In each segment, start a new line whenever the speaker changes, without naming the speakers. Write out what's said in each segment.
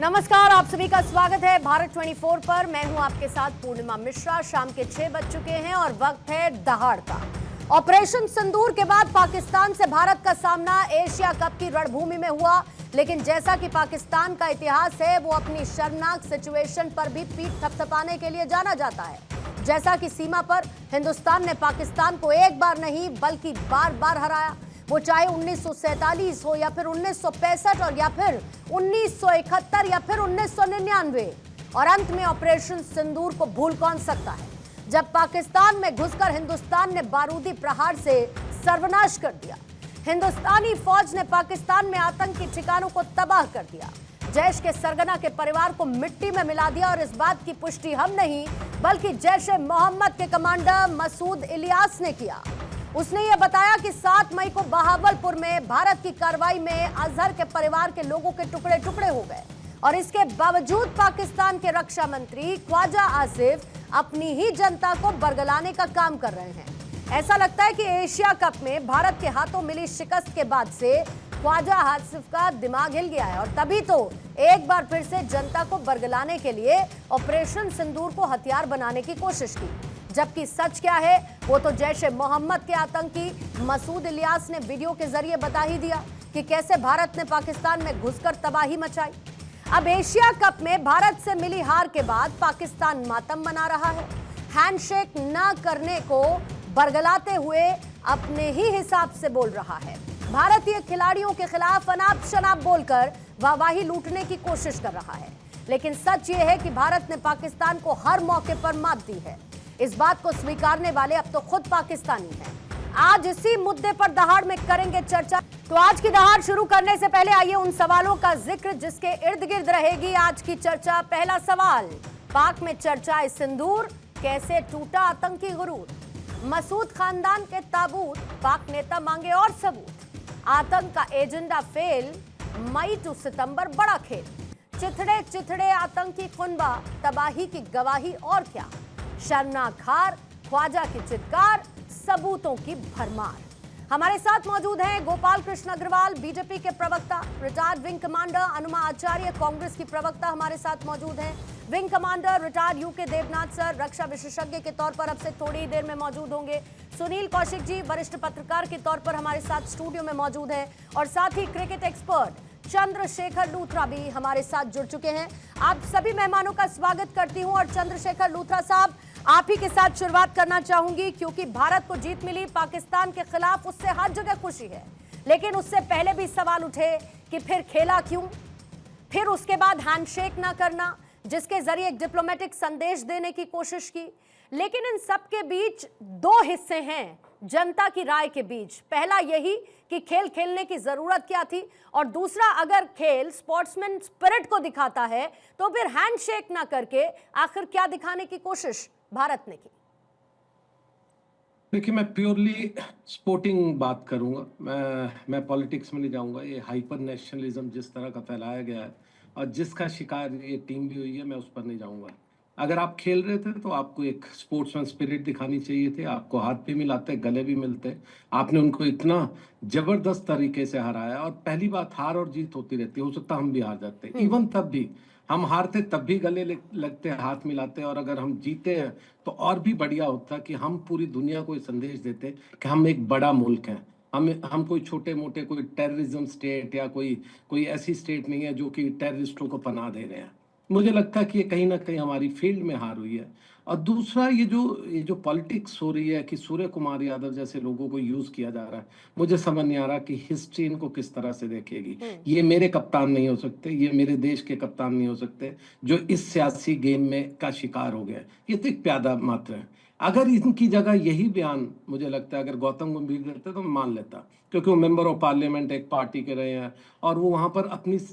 नमस्कार, आप सभी का स्वागत है भारत 24 पर। मैं हूं आपके साथ पूर्णिमा मिश्रा। शाम के 6 बज चुके हैं और वक्त है दहाड़ का। ऑपरेशन सिंदूर के बाद पाकिस्तान से भारत का सामना एशिया कप की रणभूमि में हुआ, लेकिन जैसा कि पाकिस्तान का इतिहास है, वो अपनी शर्मनाक सिचुएशन पर भी पीठ थपथपाने के लिए जाना जाता है। जैसा कि सीमा पर हिंदुस्तान ने पाकिस्तान को एक बार नहीं बल्कि बार बार हराया, वो चाहे 1947 हो या फिर 1965 और या फिर 1971 या फिर 1999। और अंत में ऑपरेशन सिंदूर को भूल कौन सकता है, जब पाकिस्तान में घुसकर हिंदुस्तान ने बारूदी प्रहार से सर्वनाश कर दिया। हिंदुस्तानी फौज ने पाकिस्तान में आतंकी ठिकानों को तबाह कर दिया, जैश के सरगना के परिवार को मिट्टी में मिला दिया। और इस बात की पुष्टि हम नहीं बल्कि जैश-ए-मोहम्मद के कमांडर मसूद इलियास ने किया। उसने यह बताया कि 7 मई को बहावलपुर में भारत की कार्रवाई में अजहर के परिवार के लोगों के टुकड़े टुकड़े हो गए, और इसके बावजूद पाकिस्तान के रक्षा मंत्री ख्वाजा आसिफ अपनी ही जनता को बरगलाने का काम कर रहे हैं। ऐसा लगता है कि एशिया कप में भारत के हाथों मिली शिकस्त के बाद से ख्वाजा आसिफ का दिमाग हिल गया है, और तभी तो एक बार फिर से जनता को बरगलाने के लिए ऑपरेशन सिंदूर को हथियार बनाने की कोशिश की। जबकि सच क्या है, वो तो जैश-ए-मोहम्मद के आतंकी मसूद इलियास ने वीडियो के जरिए बता ही दिया कि कैसे भारत ने पाकिस्तान में घुसकर तबाही मचाई। अब एशिया कप में भारत से मिली हार के बाद पाकिस्तान मातम मना रहा है। हैंडशेक न करने को बरगलाते हुए अपने ही हिसाब से बोल रहा है। भारतीय खिलाड़ियों के खिलाफ अनाप शनाप बोलकर वाहवाही लूटने की कोशिश कर रहा है। लेकिन सच ये है कि भारत ने पाकिस्तान को हर मौके पर मात दी है। इस बात को स्वीकारने वाले अब तो खुद पाकिस्तानी हैं। आज इसी मुद्दे पर दहाड़ में करेंगे चर्चा। तो आज की दहाड़ शुरू करने से पहले आइए उन सवालों का जिक्र जिसके इर्द गिर्द रहेगी आज की चर्चा। पहला सवाल, पाक में चर्चाए सिंदूर, कैसे टूटा आतंकी गुरूर? मसूद खानदान के ताबूत, पाक नेता मांगे और सबूत। आतंक का एजेंडा फेल, मई टू सितंबर बड़ा खेल। चिथड़े चिथड़े आतंकी खुनबा, तबाही की गवाही और क्या? शर्मनाक हार, ख्वाजा की चित्कार, सबूतों की भरमार। हमारे साथ मौजूद हैं गोपाल कृष्ण अग्रवाल, बीजेपी के प्रवक्ता, retired wing commander Anuma Acharya, Congress की प्रवक्ता हमारे साथ मौजूद हैं। Wing commander retired U K Devnath sir, रक्षा विशेषज्ञ के तौर पर अब से थोड़ी ही देर में मौजूद होंगे। सुनील कौशिक जी, वरिष्ठ पत्रकार के तौर पर हमारे साथ स्टूडियो में मौजूद हैं। और साथ ही क्रिकेट एक्सपर्ट चंद्रशेखर लूथरा भी हमारे साथ जुड़ चुके हैं। आप सभी मेहमानों का स्वागत करती हूं। और चंद्रशेखर लूथरा साहब, आप ही के साथ शुरुआत करना चाहूंगी, क्योंकि भारत को जीत मिली, पाकिस्तान के खिलाफ उससे हर जगह खुशी है। लेकिन उससे पहले भी सवाल उठे कि फिर खेला क्यों, फिर उसके बाद हैंडशेक ना करना, जिसके जरिए एक डिप्लोमेटिक संदेश देने की कोशिश की। लेकिन इन सब के बीच दो हिस्से हैं जनता की राय के बीच। पहला यही कि खेल खेलने की जरूरत क्या थी, और दूसरा, अगर खेल स्पोर्ट्समैन स्पिरिट को दिखाता है तो फिर हैंडशेक ना करके आखिर क्या दिखाने की कोशिश भारत ने की?
देखिए, मैं प्योरली स्पोर्टिंग बात करूंगा। मैं पॉलिटिक्स में नहीं जाऊंगा। ये हाइपर नेशनलिज्म जिस तरह का फैलाया गया है और जिसका शिकार ये टीम भी हुई है, मैं उस पर नहीं जाऊंगा। अगर आप खेल रहे थे तो आपको एक स्पोर्ट्समैन स्पिरिट दिखानी चाहिए थी। आपको हाथ भी मिलाते, गले भी मिलते। आपने उनको इतना जबरदस्त तरीके से हराया। और पहली बात, हार और जीत होती रहती है, हो सकता हम भी हार जाते, इवन तब भी हम हारते तब भी गले लगते, हाथ मिलाते। और अगर हम जीते हैं तो और भी बढ़िया होता कि हम पूरी दुनिया को ये संदेश देते कि हम एक बड़ा मुल्क हैं। हम कोई छोटे मोटे कोई टेररिज्म स्टेट या कोई ऐसी स्टेट नहीं है जो कि टेररिस्टों को पनाह दे रहे हैं। मुझे लगता है कि ये कहीं ना कहीं हमारी फील्ड में हार हुई है। और दूसरा, ये जो पॉलिटिक्स हो रही है कि सूर्य कुमार यादव जैसे लोगों को यूज किया जा रहा है, मुझे समझ नहीं आ रहा कि हिस्ट्री इनको किस तरह से देखेगी। ये मेरे कप्तान नहीं हो सकते, ये मेरे देश के कप्तान नहीं हो सकते जो इस सियासी गेम में का शिकार हो गया। ये तो एक प्यादा मात्र है। अगर इनकी जगह यही बयान, मुझे लगता है, अगर गौतम गंभीर करते तो मैं मान लेता, क्योंकि वो मेंबर ऑफ पार्लियामेंट एक पार्टी के रहे हैं और वो वहाँ पर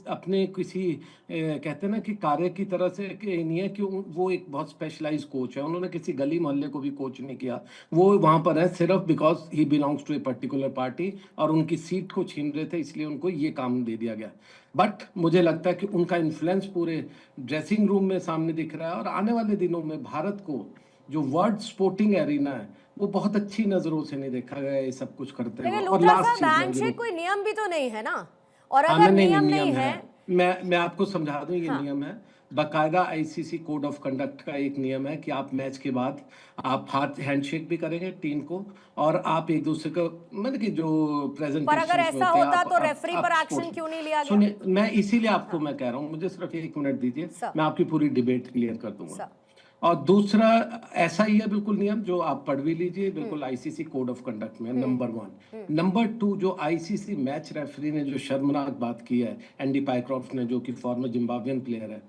अपने किसी कहते हैं ना कि कार्य की तरह से नहीं है कि वो एक बहुत स्पेशलाइज कोच है। उन्होंने किसी गली मोहल्ले को भी कोच नहीं किया। वो वहाँ पर है सिर्फ because he belongs to a particular party, और उनकी सीट को छीन रहे थे, इसलिए उनको ये काम दे दिया गया। बट मुझे लगता है कि उनका इन्फ्लुएंस पूरे ड्रेसिंग रूम में सामने दिख रहा है। और आने वाले दिनों में भारत को जो वर्ल्ड स्पोर्टिंग एरिना है, वो बहुत अच्छी नजरों से नहीं देखा गया ये सब कुछ करते हुए। और लास्ट चीज,
कोई नियम भी तो नहीं है ना, और अगर नियम नहीं है
मैं आपको समझा दूं, ये
हाँ।
नियम है बाकायदा। आईसीसी कोड ऑफ कंडक्ट का एक नियम है कि आप मैच के बाद आप हाथ हैंडशेक भी करेंगे टीम को, और आप एक दूसरे को मतलब कि जो
पर अगर
प्रेजेंटेशंस में
ऐसा
होते हैं
होता तो
आप
रेफरी पर
आप
एक्शन
स्पोर्ट्स।
क्यों नहीं लिया गया?
सुनिए, मैं इसीलिए आपको
हाँ।
मैं कह रहा हूँ, मुझे सिर्फ 1 मिनट दीजिए,
सर।
मैं आपकी पूरी डिबेट क्लियर कर दूंगा।
सर।
और दूसरा, ऐसा ही है बिल्कुल नियम जो आप पढ़ भी लीजिए, बिल्कुल आईसीसी कोड ऑफ कंडक्ट में नंबर 1। नंबर 2, जो आईसीसी मैच रेफरी ने जो शर्मनाक बात की है एंडी पाइक्रॉफ्ट ने, जो कि फॉर्मर जिम्बाब्वियन प्लेयर है,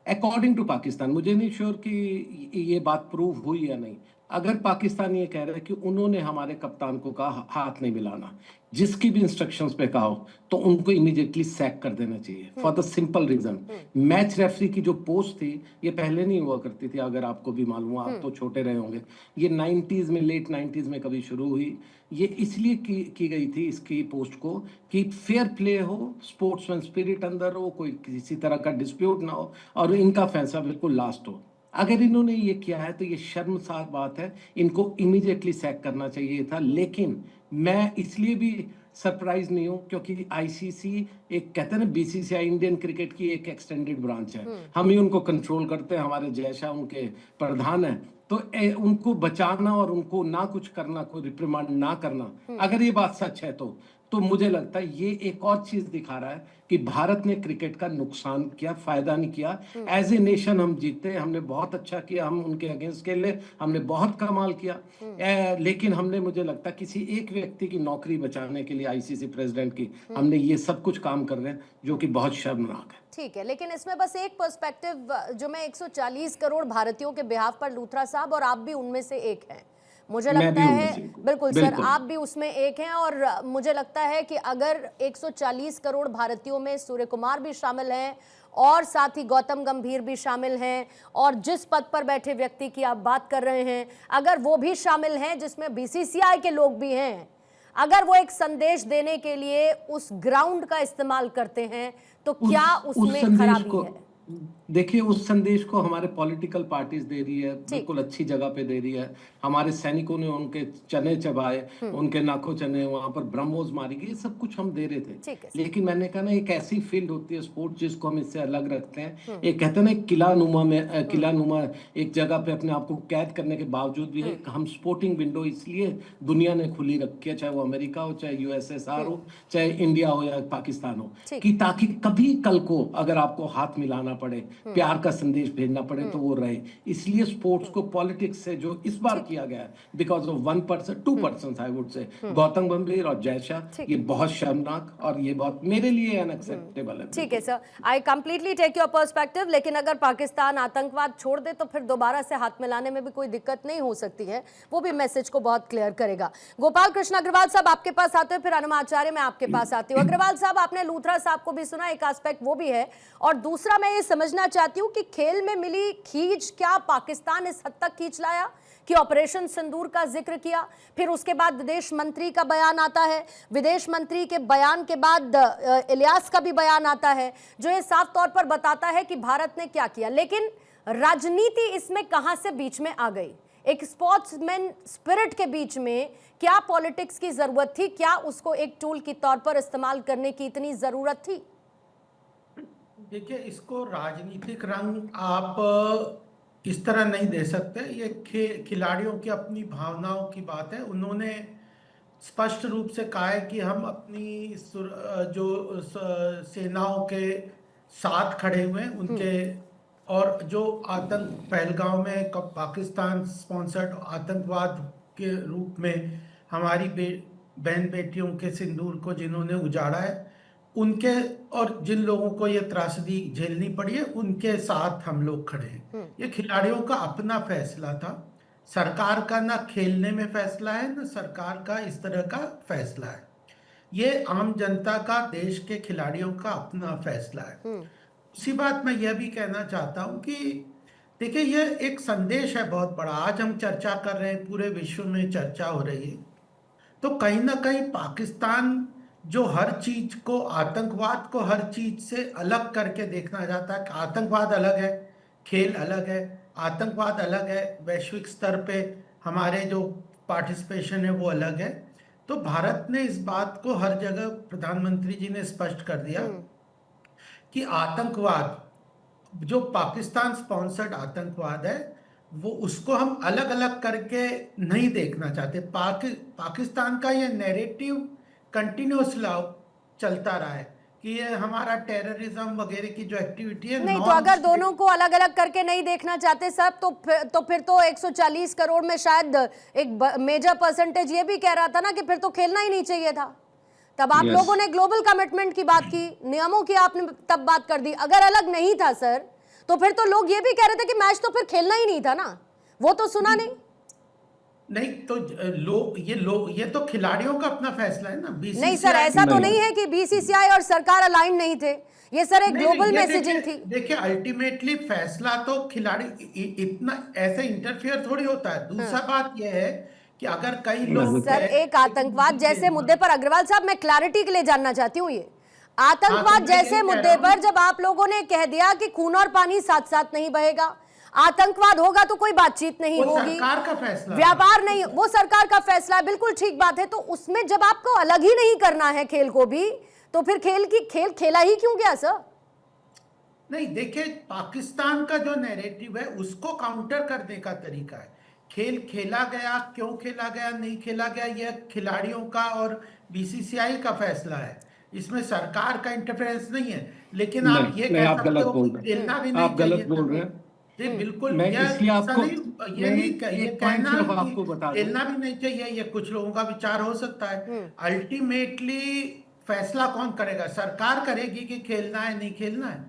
अकॉर्डिंग टू पाकिस्तान, मुझे नहीं श्योर कि ये बात प्रूव हुई या नहीं, अगर पाकिस्तान ये कह रहा है कि उन्होंने हमारे कप्तान को कहा हाथ नहीं मिलाना, जिसकी भी इंस्ट्रक्शंस पे कहा हो, तो उनको इमीडिएटली सैक कर देना चाहिए for the simple reason, match referee की जो पोस्ट थी ये पहले नहीं हुआ करती थी, अगर आपको भी मालूम हो, आप तो छोटे रहे होंगे, ये 90s में, लेट 90s में कभी शुरू हुई। ये इसलिए की गई थी इसकी पोस्ट को कि फेयर प्ले हो, स्पोर्ट्समैन स्पिरिट अंदर हो, कोई किसी तरह का डिस्प्यूट ना हो, और इनका फैसला बिल्कुल लास्ट हो। अगर इन्होंने ये किया है तो ये शर्मसार बात है, इनको इमीडिएटली सैक करना चाहिए था। लेकिन मैं इसलिए भी सरप्राइज नहीं हूं क्योंकि आईसीसी एक, कहते हैं ना, बीसीसीआई इंडियन क्रिकेट की एक एक्सटेंडेड ब्रांच है, हम ही उनको कंट्रोल करते हैं, हमारे जयशाह उनके प्रधान हैं। तो उनको बचाना और उनको ना कुछ करना, कोई रिप्रिमांड ना करना, अगर ये बात सच है तो मुझे लगता है ये एक और चीज दिखा रहा है कि भारत ने क्रिकेट का नुकसान किया, फायदा नहीं किया। एज ए नेशन हम जीते, हमने बहुत अच्छा किया, हम उनके अगेंस्ट खेले, हमने बहुत कमाल किया, लेकिन हमने, मुझे लगता है, किसी एक व्यक्ति की नौकरी बचाने के लिए, आईसीसी प्रेसिडेंट की, हमने ये सब कुछ काम कर रहे हैं जो कि बहुत शर्मनाक है।
ठीक है, लेकिन इसमें बस एक पर्सपेक्टिव जो मैं 140 करोड़ भारतीयों के बिहाफ पर लूथरा साहब, और आप भी उनमें से एक हैं, मुझे लगता है। बिल्कुल सर, आप भी उसमें एक हैं, और मुझे लगता है कि अगर 140 करोड़ भारतीयों में सूर्य कुमार भी शामिल हैं और साथ ही गौतम गंभीर भी शामिल हैं, और जिस पद पर बैठे व्यक्ति की आप बात कर रहे हैं अगर वो भी शामिल हैं, जिसमें बीसीसीआई के लोग भी हैं, अगर वो एक संदेश देने के लिए उस ग्राउंड का इस्तेमाल करते हैं तो क्या उसमें खराबी है?
देखिए, उस संदेश को हमारे पॉलिटिकल पार्टीज दे रही है, बिल्कुल अच्छी जगह पे दे रही है। हमारे सैनिकों ने उनके चने चबाए, उनके नाकों चने, वहां पर ब्रह्मोस मारी गई, ये सब कुछ हम दे रहे थे। लेकिन मैंने कहा ना, एक ऐसी फील्ड होती है स्पोर्ट जिसको हम इससे अलग रखते हैं। एक कहते हैं ना, किला नुमा एक जगह पे अपने आप को कैद करने के बावजूद भी हम स्पोर्टिंग विंडो इसलिए दुनिया ने खुली रखी है, चाहे वो अमेरिका हो, चाहे यूएसएसआर हो, चाहे इंडिया हो या पाकिस्तान हो, कि ताकि कभी कल को अगर आपको हाथ मिलाना पड़े, प्यार का संदेश भेजना पड़े, तो वो रहे। इसलिए स्पोर्ट्स को पॉलिटिक्स से जो इस बार किया गया है, because of 1%, 2% I would say, Gautam गंभीर और जयशाह, ये बहुत शर्मनाक और ये बहुत मेरे लिए अनएक्सेप्टेबल है।
ठीक है sir, I completely take your perspective, लेकिन अगर पाकिस्तान आतंकवाद छोड़ दे तो फिर दोबारा से हाथ मिलाने में भी कोई दिक्कत नहीं हो सकती है, वो भी मैसेज को बहुत क्लियर करेगा। गोपाल कृष्ण अग्रवाल साहब आपके पास आते हैं, फिर अनुमाचार्य मैं आपके पास आती हूँ। अग्रवाल साहब, आपने लूथरा साहब को भी सुना, एक एस्पेक्ट वो भी है, और दूसरा मैं ये समझना चाहती हूँ कि खेल में मिली खींच क्या पाकिस्तान इस हद तक खींच लाया कि ऑपरेशन सिंदूर का जिक्र किया, फिर उसके बाद विदेश मंत्री का बयान आता है, विदेश मंत्री के बयान के बाद इलियास का भी बयान आता है, जो ये साफ तौर पर बताता है कि भारत ने क्या किया। लेकिन राजनीति इसमें कहां से बीच में आ गई? एक स्पोर्ट्समैन स्पिरिट के बीच में क्या पॉलिटिक्स की जरूरत थी? क्या उसको एक टूल के तौर पर इस्तेमाल करने की इतनी जरूरत थी?
देखिए, इसको राजनीतिक रंग आप इस तरह नहीं दे सकते। ये खिलाड़ियों की अपनी भावनाओं की बात है। उन्होंने स्पष्ट रूप से कहा है कि हम अपनी जो सेनाओं के साथ खड़े हुए हैं उनके, और जो आतंक पहलगांव में पाकिस्तान स्पॉन्सर्ड आतंकवाद के रूप में हमारी बहन बेटियों के सिंदूर को जिन्होंने उजाड़ा है, उनके और जिन लोगों को ये त्रासदी झेलनी पड़ी है, उनके साथ हम लोग खड़े हैं। ये खिलाड़ियों का अपना फैसला था, सरकार का ना खेलने में फैसला है, ना सरकार का इस तरह का फैसला है। ये आम जनता का, देश के खिलाड़ियों का अपना फैसला है। उसी बात मैं यह भी कहना चाहता हूँ कि देखिए, यह एक संदेश है बहुत बड़ा। आज हम चर्चा कर रहे हैं, पूरे विश्व में चर्चा हो रही है, तो कहीं ना कहीं पाकिस्तान जो हर चीज को, आतंकवाद को हर चीज से अलग करके देखना चाहता है। आतंकवाद अलग है, खेल अलग है, आतंकवाद अलग है, वैश्विक स्तर पे हमारे जो पार्टिसिपेशन है वो अलग है। तो भारत ने इस बात को हर जगह, प्रधानमंत्री जी ने स्पष्ट कर दिया कि आतंकवाद जो पाकिस्तान स्पॉन्सर्ड आतंकवाद है वो उसको हम अलग अलग करके नहीं देखना चाहते। पाकिस्तान का ये नैरेटिव कंटिन्यूस चलता रहा है कि ये हमारा टेररिज्म वगैरह की जो एक्टिविटी है
नहीं, तो अगर दोनों को अलग अलग करके नहीं देखना चाहते सब, तो फिर तो 140 करोड़ में शायद एक मेजर परसेंटेज ये भी कह रहा था ना कि फिर तो खेलना ही नहीं चाहिए था। तब आप लोगों ने ग्लोबल कमिटमेंट की बात की, नियमों की आपने तब बात कर दी। अगर अलग नहीं था सर, तो फिर तो लोग ये भी कह रहे थे कि मैच तो फिर खेलना ही नहीं था ना, वो तो सुना नहीं।
तो ये तो खिलाड़ियों का अपना फैसला है ना।
नहीं सर, ऐसा तो नहीं है कि बीसीसीआई और सरकार अलाइन नहीं थे, ये सर एक ग्लोबल मैसेजिंग थी।
देखिए अल्टीमेटली फैसला तो खिलाड़ी इतना ऐसे इंटरफियर थोड़ी होता है। दूसरा बात यह है कि अगर कई लोग
सर एक आतंकवाद जैसे मुद्दे पर, अग्रवाल साहब मैं क्लैरिटी के लिए जानना चाहती हूँ, ये आतंकवाद जैसे मुद्दे पर जब आप लोगों ने कह दिया कि खून और पानी साथ साथ नहीं बहेगा, आतंकवाद होगा तो कोई बातचीत नहीं होगी,
सरकार का फैसला,
व्यापार नहीं, वो सरकार का फैसला है, बिल्कुल ठीक बात है। तो उसमें जब आपको अलग ही नहीं करना है खेल को भी, तो फिर खेल खेला ही क्यों गया सर?
नहीं देखिए, पाकिस्तान का जो नैरेटिव है उसको काउंटर करने का तरीका है। खेल खेला गया, क्यों खेला गया, नहीं खेला गया, यह खिलाड़ियों का और बीसीसीआई का फैसला है, इसमें सरकार का इंटरफेरेंस नहीं है। लेकिन आप ये कह सकते हो कि खेलना भी नहीं चाहिए,
आप गलत बोल रहे हैं।
जी बिल्कुल,
मैं इसलिए आपको
ये नहीं कहना खेलना भी नहीं चाहिए, ये कुछ लोगों का विचार हो सकता है। अल्टीमेटली फैसला कौन करेगा? सरकार करेगी कि खेलना है नहीं खेलना है।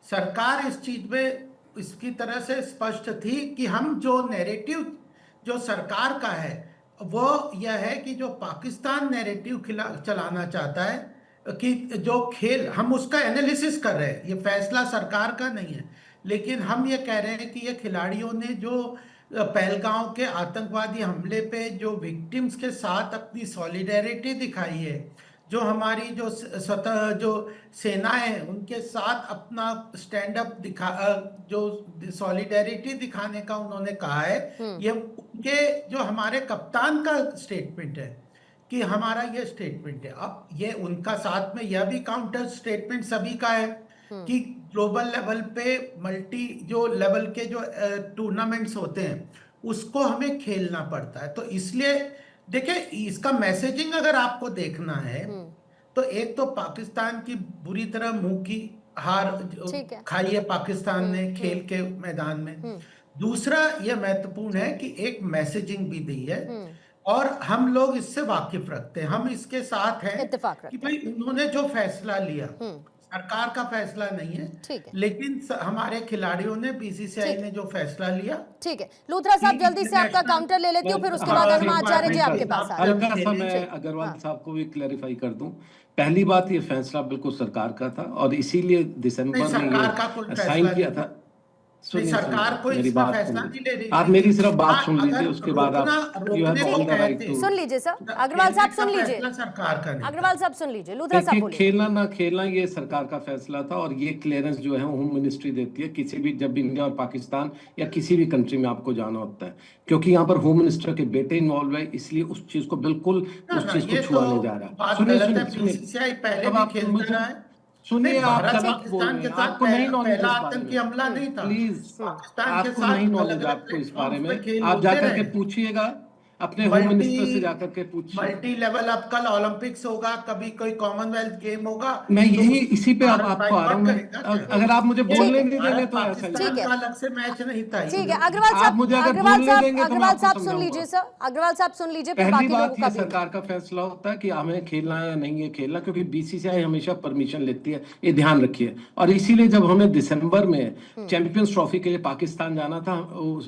सरकार इस चीज में इसकी तरह से स्पष्ट थी कि हम जो नैरेटिव जो सरकार का है वो यह है कि जो पाकिस्तान नैरेटिव चलाना चाहता है कि जो खेल, हम उसका एनालिसिस कर रहे हैं, ये फैसला सरकार का नहीं है, लेकिन हम ये कह रहे हैं कि ये खिलाड़ियों ने जो पहलगांव के आतंकवादी हमले पे जो विक्टिम्स के साथ अपनी सॉलिडेरिटी दिखाई है, जो हमारी जो स्वतः जो सेनाएं उनके साथ अपना स्टैंड अप जो सॉलिडेरिटी दिखाने का उन्होंने कहा है, ये उनके जो हमारे कप्तान का स्टेटमेंट है कि हमारा ये स्टेटमेंट है। अब ये उनका साथ में यह भी काउंटर स्टेटमेंट सभी का है कि ग्लोबल लेवल पे मल्टी जो लेवल के जो टूर्नामेंट्स होते हैं उसको हमें खेलना पड़ता है। तो इसलिए देखिए, इसका मैसेजिंग अगर आपको देखना है तो एक तो पाकिस्तान की बुरी तरह मुंह की हार खाई है पाकिस्तान ने खेल के मैदान में। दूसरा यह महत्वपूर्ण है कि एक मैसेजिंग भी दी है और हम लोग इससे वाकिफ रखते हैं, हम इसके साथ हैं कि भाई उन्होंने जो फैसला लिया सरकार का फैसला नहीं है, लेकिन हमारे खिलाड़ियों ने, बीसीसीआई ने जो फैसला लिया।
ठीक है, लूथरा साहब जल्दी से आपका काउंटर ले लेती हूँ, फिर उसके बाद अरुण आचार्य जी आपके पास आ
हल्का सा मैं अग्रवाल साहब को भी क्लैरिफाई कर दूं। पहली बात, ये फैसला बिल्कुल सरकार का था और इसीलिए दिसंबर में साइन किया था।
सरकार कोई
मेरी बात
फैसला नहीं ले रही।
आप मेरी सिर्फ बात सुन लीजिए, उसके बाद आप
सुन लीजिए सर, अग्रवाल साहब सुन लीजिए, अग्रवाल साहब सुन लीजिए, लूथरा साहब बोलिए।
खेलना ना खेलना ये सरकार का फैसला था और ये क्लियरेंस जो है होम मिनिस्ट्री देती है किसी भी, जब इंडिया और पाकिस्तान या किसी भी कंट्री में आपको जाना होता है, क्योंकि यहाँ पर होम मिनिस्टर के बेटे इन्वॉल्व है, इसलिए उस चीज को बिल्कुल उस चीज को छुआ नहीं जा रहा। सुनिए, आप गलत बोल रहे हैं, आपको नहीं नॉलेज
आतंकी हमला नहीं था,
प्लीज आपको नहीं नॉलेज, आपको इस बारे में आप जाकर के पूछिएगा, अपने होम मिनिस्टर से जाकर के पूछिए।
मल्टी लेवल, अब कल ओलंपिक्स होगा, कभी कोई कॉमनवेल्थ गेम होगा,
मैं यही इसी पे आपको आ रहा हूँ। अगर आप मुझे बोलने नहीं देंगे तो ऐसा
ही अलग से मैच नहीं था।
ठीक है अग्रवाल साहब,
मुझे अगर बोलने देंगे तो मैं आपको
सुन लीजिए सर, अग्रवाल साहब सुन लीजिए।
पहली बात ये सरकार का फैसला होता है कि हमें खेलना है या नहीं है खेलना, क्योंकि बीसीसीआई हमेशा परमिशन लेती है, ये ध्यान रखिए। और इसीलिए जब हमें दिसंबर में चैंपियंस ट्रॉफी के लिए पाकिस्तान जाना था,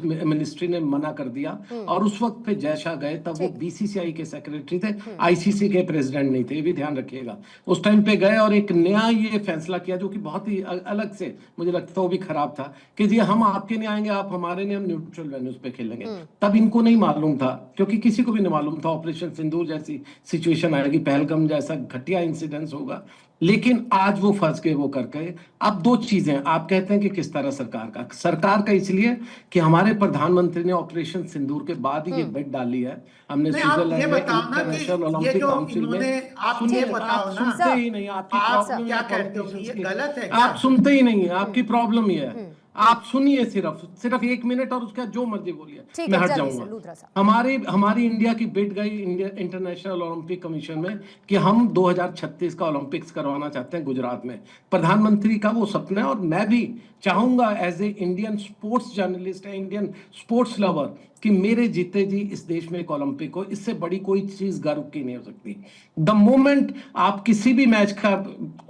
मिनिस्ट्री ने मना कर दिया और उस वक्त पे जयशाह गए, तब वो बीसीसीआई के सेक्रेटरी थे, आईसीसी के प्रेसिडेंट नहीं थे, ये भी ध्यान रखिएगा। उस टाइम पे गए और एक नया ये फैसला किया जो कि बहुत ही अलग से मुझे लगता है वो भी खराब था कि जी हम आपके नहीं आएंगे, आप हमारे नहीं, हम न्यूट्रल वेन्यूज पे खेलेंगे। तब इनको नहीं मालूम था, क्योंकि किसी को भी नहीं मालूम था ऑपरेशन सिंदूर जैसी सिचुएशन आएगी, पहलगाम जैसा घटिया इंसिडेंस होगा। लेकिन आज वो फंस गए वो कर गए। अब दो चीजें, आप कहते हैं कि किस तरह सरकार का इसलिए कि हमारे प्रधानमंत्री ने ऑपरेशन सिंदूर के बाद ही ये बेट डाली है। हमने
नहीं, आप ये
स्विट्जरलैंड में
बताओ ना कि
इंटरनेशनल
ये
ओलंपिक
जो
काउंसिल में,
इन्होंने, आप
सुनिए,
ये बताओ
आप
ना,
सुनते ही नहीं, आपकी
आप
प्रॉब्लम
क्या
है
कहते हो कि
politicians
ये
की।
गलत है क्या?
आप सुनते ही नहीं, आपकी प्रॉब्लम ही है। आप सुनिए, सिर्फ 1 मिनट और उसका जो मर्जी बोलिए,
ठीक
मैं
है,
हट
जल्दी से,
जाऊंगा।
लूथरा साहब।
हमारी इंडिया की बिड गई इंडिया इंटरनेशनल ओलंपिक कमीशन में कि हम 2036 का ओलंपिक्स करवाना चाहते हैं गुजरात में। प्रधानमंत्री का वो सपना है और मैं भी चाहूंगा as a Indian sports journalist, Indian sports lover, कि मेरे जीते जी इस देश में एक ओलंपिक हो। इससे बड़ी कोई चीज गर्व की नहीं हो सकती। द मोमेंट आप किसी भी मैच का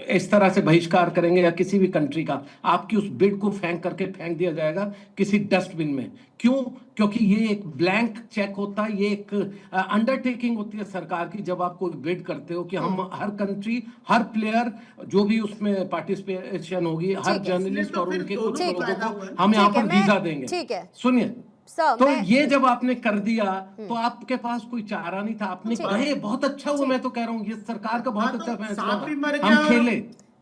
इस तरह से बहिष्कार करेंगे या किसी भी कंट्री का, आपकी उस बिड को फेंक दिया जाएगा किसी डस्टबिन में। क्यों? क्योंकि ये एक ब्लैंक चेक होता है, ये एक अंडरटेकिंग होती है सरकार की जब आप कोई बिड करते हो कि हम हर कंट्री, हर प्लेयर, जो भी उसमें पार्टिसिपेशन होगी, हर जर्नलिस्ट और उनके कुछ लोगों को हम यहाँ पर वीजा देंगे।
ठीक है,
सुनिए,
सर,
तो ये जब आपने कर दिया तो आपके पास कोई चारा नहीं था, आपने कहे बहुत अच्छा हुआ। मैं तो कह रहा हूँ ये सरकार का बहुत अच्छा फैसला
सांप भी मर
था,
गया
हम
और
खेले।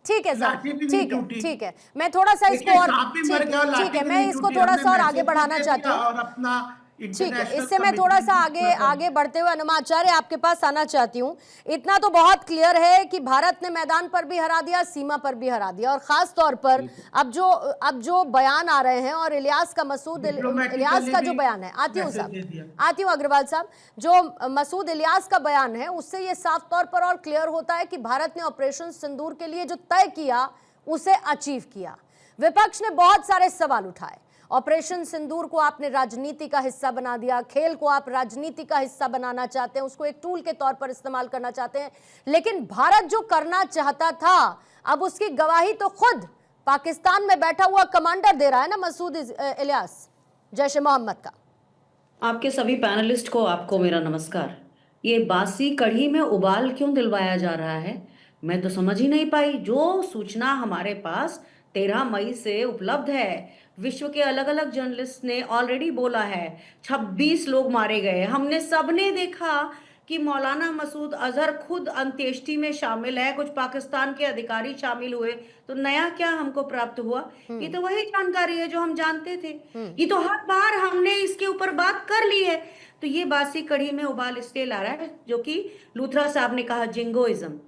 ठीक है सर,
लाठी भी नहीं
ठीक है,
टूटी।
ठीक है। मैं थोड़ा सा इसको
देखिए,
और
सांप भी मर गया और लाठी
ठीक है,
भी
मैं
नहीं
इसको
टूटी।
थोड़ा
हमने
सा और आगे
मैसेज भी
बढ़ाना
दे
चाहती
दिया
हूँ।
और अपना
ठीक है,
इंटरनेशनल
इससे मैं थोड़ा सा आगे बढ़ते हुए अनुमाचार्य आपके पास आना चाहती हूँ। इतना तो बहुत क्लियर है कि भारत ने मैदान पर भी हरा दिया, सीमा पर भी हरा दिया, और खास तौर पर अब जो बयान आ रहे हैं, और इलियास का जो बयान है, आती हूँ अग्रवाल साहब, जो मसूद इलियास का बयान है उससे ये साफ तौर पर और क्लियर होता है कि भारत ने ऑपरेशन सिंदूर के लिए जो तय किया उसे अचीव किया। विपक्ष ने बहुत सारे सवाल उठाए। ऑपरेशन सिंदूर को आपने राजनीति का हिस्सा बना दिया, खेल को आप राजनीति का हिस्सा बनाना चाहते हैं, उसको एक टूल के तौर पर इस्तेमाल करना चाहते हैं। लेकिन भारत जो करना चाहता था, अब उसकी गवाही तो खुद पाकिस्तान में बैठा हुआ कमांडर दे रहा है ना, मसूद इलियास, जैश ए मोहम्मद का।
आपके सभी पैनलिस्ट को, आपको मेरा नमस्कार। ये बासी कढ़ी में उबाल क्यों दिलवाया जा रहा है, मैं तो समझ ही नहीं पाई। जो सूचना हमारे पास 13 मई से उपलब्ध है, विश्व के अलग अलग जर्नलिस्ट ने ऑलरेडी बोला है 26 लोग मारे गए। हमने सबने देखा कि मौलाना मसूद अजहर खुद अंत्येष्टि में शामिल है, कुछ पाकिस्तान के अधिकारी शामिल हुए। तो नया क्या हमको प्राप्त हुआ? ये तो वही जानकारी है जो हम जानते थे। ये तो हर बार हमने इसके ऊपर बात कर ली है। तो ये बासी कढ़ी में उबाल इसलिए ला रहा है, जो कि लूथरा साहब ने कहा, जिंगोइज्म।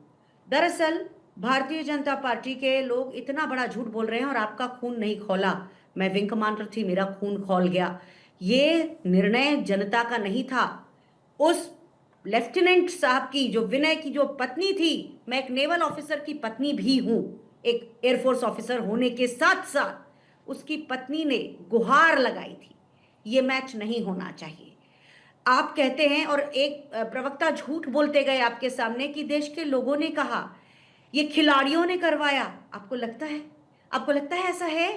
दरअसल भारतीय जनता पार्टी के लोग इतना बड़ा झूठ बोल रहे हैं और आपका खून नहीं खौला। मैं विंग कमांडर थी, मेरा खून खौल गया। ये निर्णय जनता का नहीं था। उस लेफ्टिनेंट साहब की, जो विनय की जो पत्नी थी, मैं एक नेवल ऑफिसर की पत्नी भी हूं, एक एयरफोर्स ऑफिसर होने के साथ साथ उसकी पत्नी ने गुहार लगाई थी, ये मैच नहीं होना चाहिए। आप कहते हैं, और एक प्रवक्ता झूठ बोलते गए आपके सामने कि देश के लोगों ने कहा, ये खिलाड़ियों ने करवाया। आपको लगता है ऐसा है?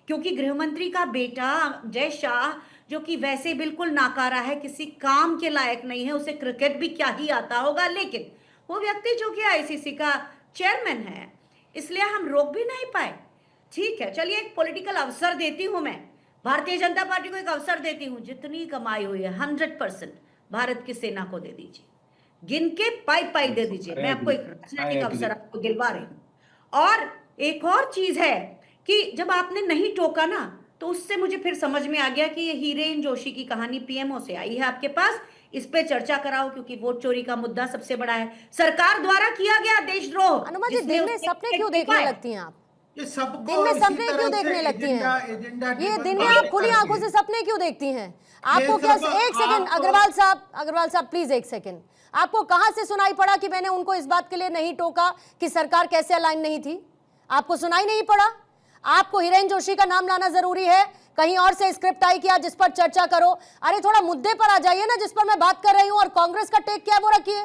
क्योंकि गृहमंत्री का बेटा जय शाह, जो कि वैसे बिल्कुल नाकारा है, किसी काम के लायक नहीं है, उसे क्रिकेट भी क्या ही आता होगा, लेकिन वो व्यक्ति जो कि आईसीसी का चेयरमैन है, इसलिए हम रोक भी नहीं पाए। ठीक है, चलिए एक पॉलिटिकल अवसर देती हूं, मैं भारतीय जनता पार्टी को एक अवसर देती हूं। जितनी कमाई हुई है 100% भारत की सेना को दे दीजिए, गिन के पाई दे दीजिए। मैं आपको एक राजनीतिक अवसर आपको दिलवा रही हूं। और एक और चीज है कि जब आपने नहीं टोका ना, तो उससे मुझे फिर समझ में आ गया कि ये हीरेन जोशी की कहानी पीएमओ से आई है आपके पास। इस पे चर्चा कराओ, क्योंकि वोट चोरी का मुद्दा सबसे बड़ा है, सरकार द्वारा किया गया देशद्रोह।
अनुमा जी, दिन में सपने क्यों देखने लगती हैं आप?
ये सबको
दिन में
इसी
सपने
तरह
क्यों
से
देखने लगती हैं?
एजेंडा
ये
टेबल
दिन में
पर
आप खुली
करती
आंखों से
हैं।
सपने क्यों देखती हैं? आपको
ये
क्या,
सब
एक सेकंड अग्रवाल साहब प्लीज एक सेकंड, आपको कहां से सुनाई पड़ा कि मैंने उनको इस बात के लिए नहीं टोका कि सरकार कैसे अलाइन नहीं थी? आपको सुनाई नहीं पड़ा? आपको हिरेन जोशी का नाम लाना जरूरी है? कहीं और से स्क्रिप्ट आई किया जिस पर चर्चा करो? अरे थोड़ा मुद्दे पर आ जाइए ना, जिस पर मैं बात कर रही हूं, और कांग्रेस का टेक क्या है वो रखिए।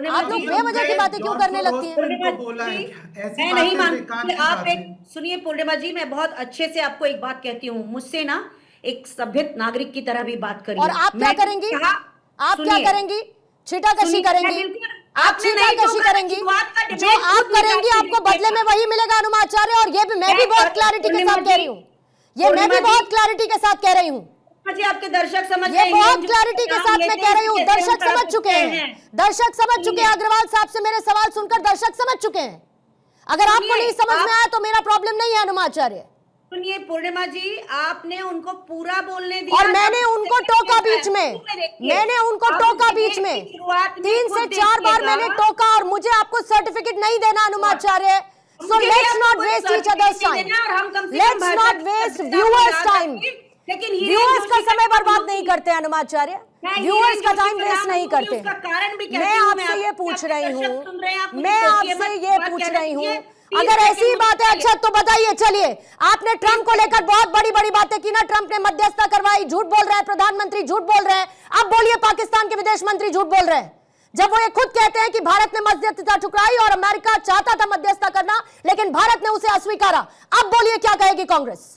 आप लोग बेवजह की बातें क्यों करने लगती हैं?
मैं नहीं मानती। आप एक सुनिए पूर्णिमा जी, मैं बहुत अच्छे से आपको एक बात कहती हूँ, मुझसे ना एक सभ्य नागरिक की तरह भी बात करिए।
और आप क्या करेंगी? आप क्या करेंगी? छीटाकशी करेंगी? आप छीटाकशी करेंगी? जो आप करेंगी आपको बदले में वही मिलेगा अनुमाचार्य। और ये भी मैं भी बहुत क्लैरिटी के साथ कह रही हूँ, ये मैं भी बहुत क्लैरिटी के साथ कह रही हूँ।
जी आपके दर्शक समझ
ये
गए
बहुत
हैं,
क्लैरिटी के
नाम
साथ मैं
लेते
कह
हैं,
रही हूँ,
कहते हैं,
दर्शक
हम
समझ
तड़प
चुके
उठते
हैं, दर्शक समझ चुके हैं। अग्रवाल साहब से मेरे सवाल सुनकर दर्शक समझ चुके हैं। अगर आपको
सुनिए,
नहीं समझ में
आप-
आया तो मेरा प्रॉब्लम नहीं है अनुमाचार्य।
सुनिए पूर्णिमा जी, आपने उनको पूरा बोलने दिया
और मैंने
तब
उनको
से
टोका
देखिए,
बीच में,
देखिए,
मैंने उनको
अब
टोका
डिबेट
बीच में,
की शुरुआत में
3
खुद
से 4 बार
देखिएगा।
मैंने टोका, और मुझे आपको सर्टिफिकेट नहीं देना अनुमाचार्य। सो
मुझे भी
लेट्स
आपको
नॉट
कोई
वेस्ट ईच
सर्टिफिकेट
अदर्स
नहीं
टाइम,
देना, और हम कम से कम
लेट्स
भाषा
नॉट
की
वेस्ट
सभ्यता
व्यूअर्स
को
टाइम।
याद रखें। लेकिन हीरेन
व्यूअर्स का
जोशी
समय
नाम
बर्बाद
लूंगी।
नहीं करते अनुमाचार्य,
मैं
व्यूअर्स
हीरेन
का
जोशी
टाइम
का
वेस्ट
नाम
नहीं
लूंगी,
करते।
उसका कारण भी कहती
मैं
हूँ,
आपसे ये
आपके
पूछ रही
दर्शक
हूँ,
सुन रहे हैं, आप मुझे
मैं
टोकिए
आपसे
मत,
ये
बात
पूछ
कहने
रही हूँ,
दीजिए। 30
अगर ऐसी
सेकंड
बात है,
मुझे
अच्छा तो बताइए। चलिए, आपने ट्रंप को लेकर बहुत बड़ी बड़ी बातें की ना, ट्रंप ने मध्यस्थता करवाई, झूठ बोल रहा है प्रधानमंत्री, झूठ बोल रहे हैं। अब बोलिए पाकिस्तान के विदेश मंत्री झूठ बोल रहे हैं, जब वो ये खुद कहते हैं कि भारत ने मध्यस्थता ठुकराई और अमेरिका चाहता था मध्यस्थता करना, लेकिन भारत ने उसे अस्वीकारा। अब बोलिए क्या कहेगी कांग्रेस?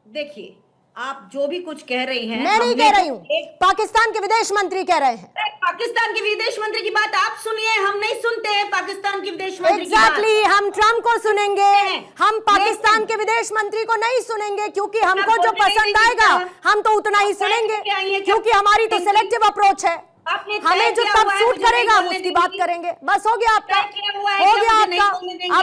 देखिए, आप जो भी कुछ कह रही हैं,
मैं नहीं
हमने
कह रही
तो
हूँ,
एक
पाकिस्तान के विदेश मंत्री कह रहे हैं।
पाकिस्तान के विदेश मंत्री की बात आप सुनिए, हम नहीं सुनते हैं पाकिस्तान के विदेश मंत्री की बात।
एग्जैक्टली, हम ट्रंप को सुनेंगे, हम पाकिस्तान
लेकिन-
के विदेश मंत्री को नहीं सुनेंगे, क्योंकि हमको
आप
जो
बोलने नहीं
पसंद
देंगे
आएगा
क्या?
हम तो उतना ही
आप बैठ
सुनेंगे,
के आई हैं क्या?
क्योंकि हमारी तो
लेकिन-
सिलेक्टिव अप्रोच है।
आपने तय
हमें जो
किया
तब
हुआ है,
सूट
मुझे नहीं
करेगा हम
बोलने
उसकी बात
देंगी।
करेंगे। बस हो गया आपका,
तय किया हुआ है
हो
क्या,
गया
मुझे नहीं
आपका।
बोलने देंगी?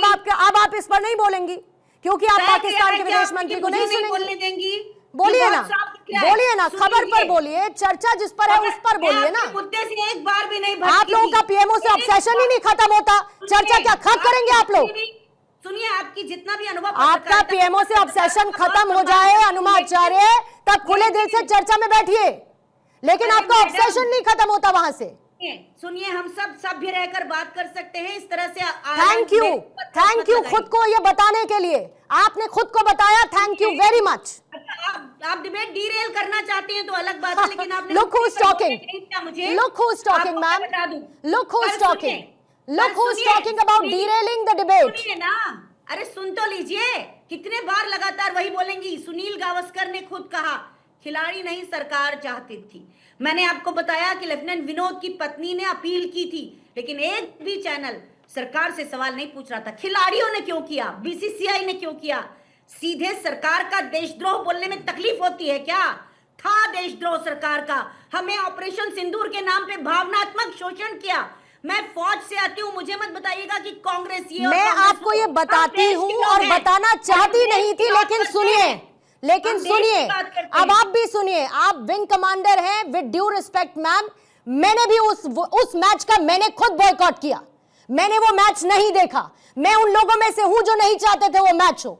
अब आप इस पर नहीं बोलेंगी, क्योंकि आप
तय किया
पाकिस्तान
है
के
क्या
विदेश
आपने
मंत्री
कि
को
मुझे
नहीं
बोलने
सुनेंगे?
देंगी?
बोलिए
ये
ना,
बहुत साफ सुथरा है।
बोलिए ना,
सुन
खबर पर
लीजिए।
बोलिए, चर्चा जिस पर है उस पर
मैं
बोलिए ना।
आपके मुद्दे से एक बार भी नहीं भटकी
आप लोगों का
थी।
पीएमओ से
एक
ऑब्सेशन ही नहीं खत्म होता, चर्चा क्या खत्म करेंगे आप लोग?
सुनिए, आपकी जितना भी अनुभव
आपका
पत्रकारिता
पीएमओ से
का
ऑब्सेशन
बहुत
खत्म हो
सम्मान
जाए
है।
अनुमाचार्य, तब खुले दिल से चर्चा में बैठिए, लेकिन
अरे
आपका
मैडम,
ऑब्सेशन नहीं खत्म होता वहां से।
सुनिए, हम सब सभ्य रहकर बात कर सकते हैं, इस तरह से
थैंक यू, थैंक यू खुद को ये बताने के लिए, आपने खुद को बताया, थैंक यू वेरी मच।
आप डिबेट डीरेल करना चाहते हैं तो अलग बात है, लेकिन आपने
Look who's talking.
मुझे
Look who's talking,
आपको मैं
ma'am.
बता दूं।
Look who's
पर
talking.
सुनिए,
Look
पर
who's
सुनिए,
talking about
सुनिए,
derailing the debate.
सुनिए ना, अरे सुन तो लीजिए, कितने बार लगातार वही बोलेंगी। सुनील गावस्कर ने खुद कहा, खिलाड़ी नहीं सरकार चाहती थी। मैंने आपको बताया कि लेफ्टिनेंट विनोद की पत्नी ने अपील की थी, लेकिन एक भी चैनल सरकार से सवाल नहीं पूछ रहा था। खिलाड़ियों ने क्यों किया? बीसीसीआई ने क्यों किया? सीधे सरकार का देशद्रोह बोलने में तकलीफ होती है क्या? था देशद्रोह सरकार का। हमें ऑपरेशन सिंदूर के नाम पे भावनात्मक शोषण किया। मैं फौज से आती हूँ, मुझे मत बताइएगा कि कांग्रेस ये और
मैं
कांग्रेस
आपको
वो।
ये
हम
बताती
देश
हूँ
के लोग
और
हैं।
बताना
हम
चाहती
देश
नहीं
की
थी,
बात
लेकिन
करते
सुनिए,
हैं।
लेकिन
हम देश की
सुनिए,
बात करते
अब
हैं।
आप भी सुनिए। आप विंग कमांडर हैं, विद ड्यू रिस्पेक्ट मैम, मैंने भी उस मैच का मैंने खुद बॉयकॉट किया। मैंने वो मैच नहीं देखा। मैं उन लोगों में से हूं जो नहीं चाहते थे वो मैच हो।